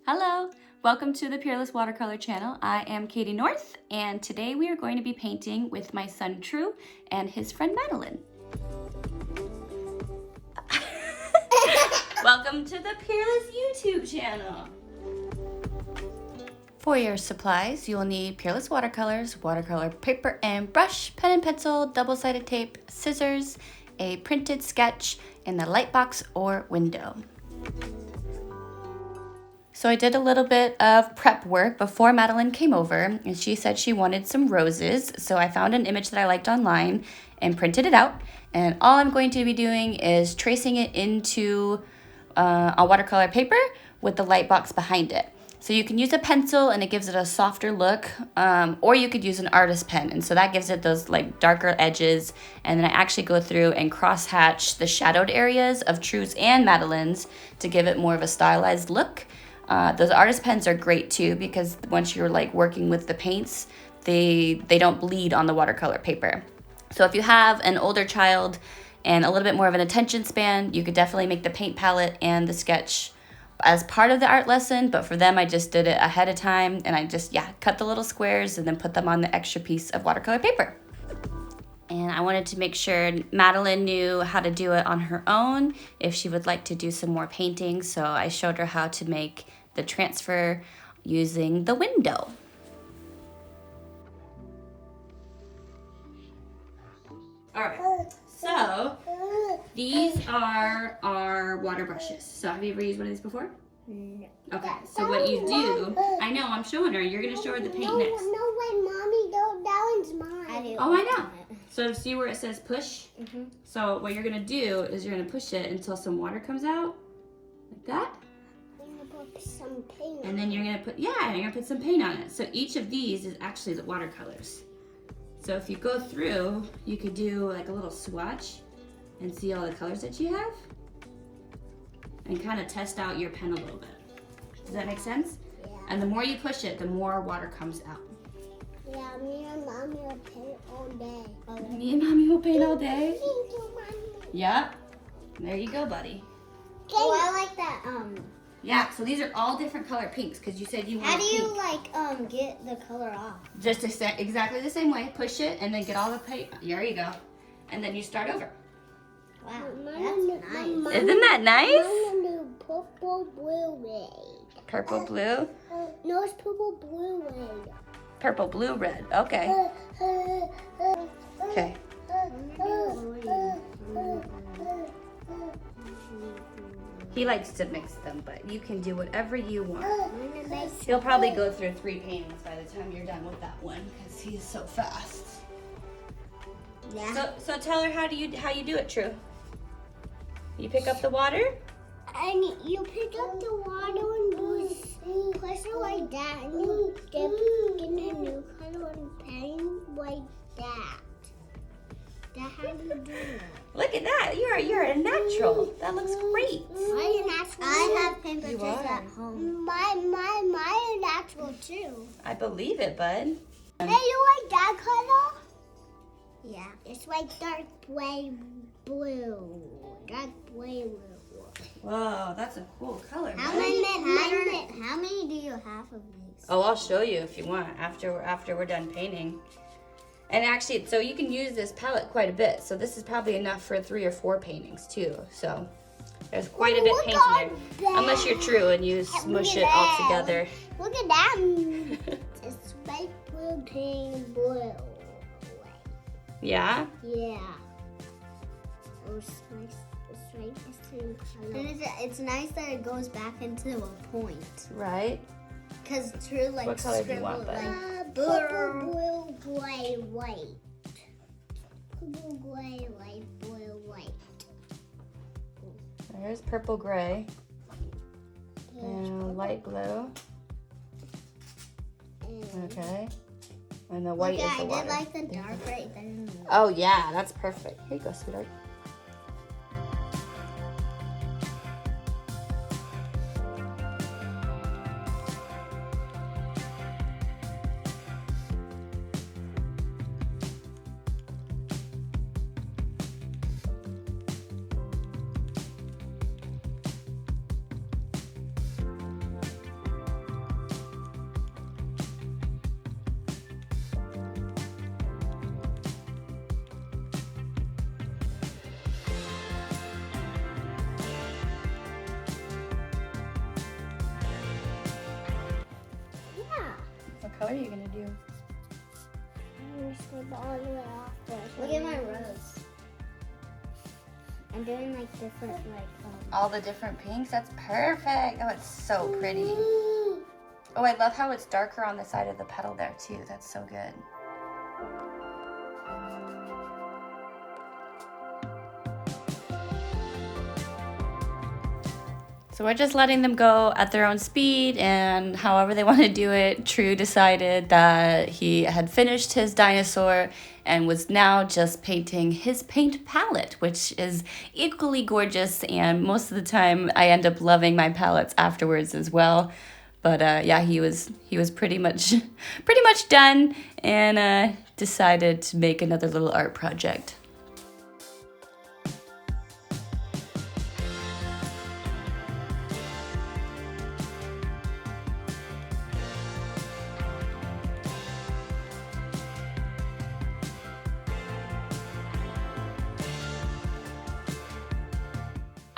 Hello, welcome to the Peerless Watercolor channel. I am Caitie North, and today we are going to be painting with my son True and his friend Madeline. Welcome to the Peerless YouTube channel. For your supplies, you will need Peerless Watercolors, watercolor paper and brush, pen and pencil, double-sided tape, scissors, a printed sketch, and the Lightbox or window. So I did a little bit of prep work before Madeline came over, and she said she wanted some roses. So I found an image that I liked online and printed it out. And all I'm going to be doing is tracing it into a watercolor paper with the Lightbox behind it. So you can use a pencil and it gives it a softer look, or you could use an artist pen. And so that gives it those like darker edges. And then I actually go through and cross hatch the shadowed areas of True's and Madeline's to give it more of a stylized look. Those artist pens are great too because once you're like working with the paints, they don't bleed on the watercolor paper. So if you have an older child and a little bit more of an attention span, you could definitely make the paint palette and the sketch as part of the art lesson, but for them I just did it ahead of time and I just cut the little squares and then put them on the extra piece of watercolor paper. And I wanted to make sure Madeline knew how to do it on her own if she would like to do some more painting, so I showed her how to make the transfer using the window. All right, so these are our water brushes. So have you ever used one of these before? No. Okay, so what you do, I know, I'm showing her. You're gonna show her the paint next. No way, Mommy, that one's mine. Oh, I know. So see where it says push? Mm-hmm. So what you're gonna do is you're gonna push it until some water comes out, like that. I'm gonna put some paint on. And then you're gonna put some paint on it. So each of these is actually the watercolors. So if you go through, you could do like a little swatch and see all the colors that you have and kind of test out your pen a little bit. Does that make sense? Yeah. And the more you push it, the more water comes out. Yeah, me and Mommy will paint all day. Me and Mommy will paint all day. Thank you, Mommy. Yep. There you go, buddy. Oh, I like that. Yeah, so these are all different color pinks because you said you want How do you pink. get the color off? Just exactly the same way. Push it and then get all the paint. There you go. And then you start over. Wow, that's nice. Isn't that nice? Mine do purple, blue, red. Purple, blue. No, it's purple, blue, red. Purple, blue, red. Okay. Okay. He likes to mix them, but you can do whatever you want. He'll probably go through 3 paintings by the time you're done with that one because he's so fast. Yeah. So tell her how you do it, True. You pick up the water. And you pick up the water and you push it like that, and you dip in a new color and paint like that. That's how you do it. Look at that. You're a natural. That looks great. I have paint brushes at home. My is natural too. I believe it, bud. Hey, you like that color? Yeah. It's like dark gray blue. Dark gray blue. Whoa, that's a cool color. How many do you have of these? Oh, I'll show you if you want after we're done painting. And actually, so you can use this palette quite a bit. So this is probably enough for 3 or 4 paintings too. So there's quite a bit painted there. Unless you're True and you smush it all together. Look at that. It's light blue, pink, blue. Yeah? Yeah. It's nice. It's right the same color. And it's nice that it goes back into a point. Right? Because True like what color do you want, bud? Purple, blue, gray, white. Purple, gray, white, blue, white. There's purple gray. And light blue. Okay. And the white is the water. I did like the dark right there. Oh yeah, that's perfect. Here you go, sweetheart. color are you gonna do? I'm gonna scrape it all the way off first. Look at my rose. I'm doing like different, all the different pinks. That's perfect. Oh, it's so pretty. Oh, I love how it's darker on the side of the petal there too. That's so good. So we're just letting them go at their own speed and however they want to do it. True decided that he had finished his dinosaur and was now just painting his paint palette, which is equally gorgeous, and most of the time I end up loving my palettes afterwards as well. But yeah, he was pretty much done and decided to make another little art project.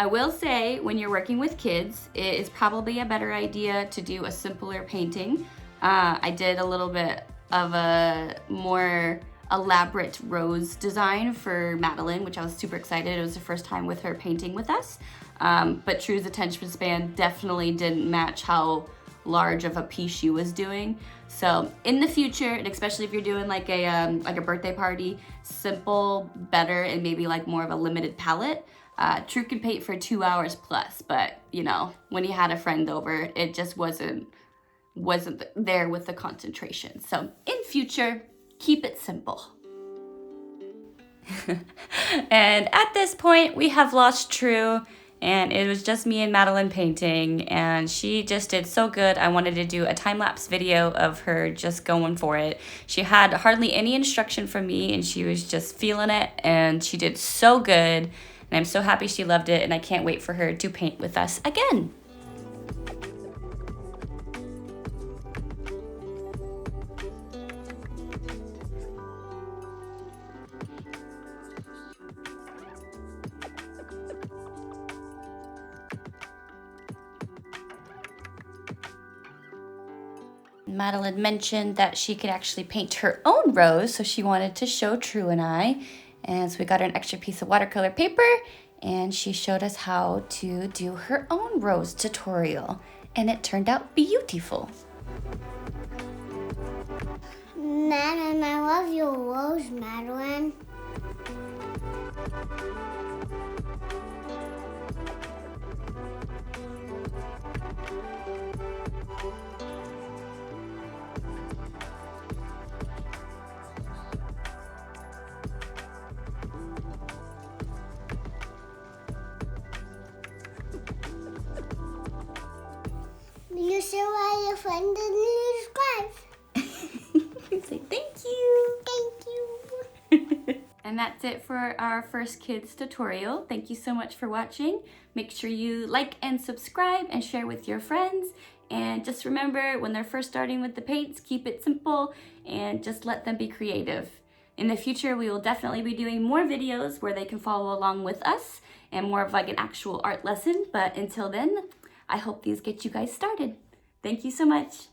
I will say, when you're working with kids, it is probably a better idea to do a simpler painting. I did a little bit of a more elaborate rose design for Madeline, which I was super excited. It was the first time with her painting with us. But True's attention span definitely didn't match how large of a piece she was doing. So in the future, and especially if you're doing like a birthday party, simple, better, and maybe like more of a limited palette. True can paint for 2 hours plus, but you know, when he had a friend over, it just wasn't there with the concentration. So in future, keep it simple. And at this point, we have lost True, and it was just me and Madeline painting, and she just did so good. I wanted to do a time-lapse video of her just going for it. She had hardly any instruction from me, and she was just feeling it, and she did so good. And I'm so happy she loved it, and I can't wait for her to paint with us again. Madeline mentioned that she could actually paint her own rose, so she wanted to show True and I. And so we got her an extra piece of watercolor paper, and she showed us how to do her own rose tutorial, and it turned out beautiful. Madeline, I love your rose, Madeline. You should write your friend and subscribe. Say thank you. Thank you. And that's it for our first kids tutorial. Thank you so much for watching. Make sure you like and subscribe and share with your friends. And just remember, when they're first starting with the paints, keep it simple and just let them be creative. In the future, we will definitely be doing more videos where they can follow along with us and more of like an actual art lesson. But until then, I hope these get you guys started. Thank you so much.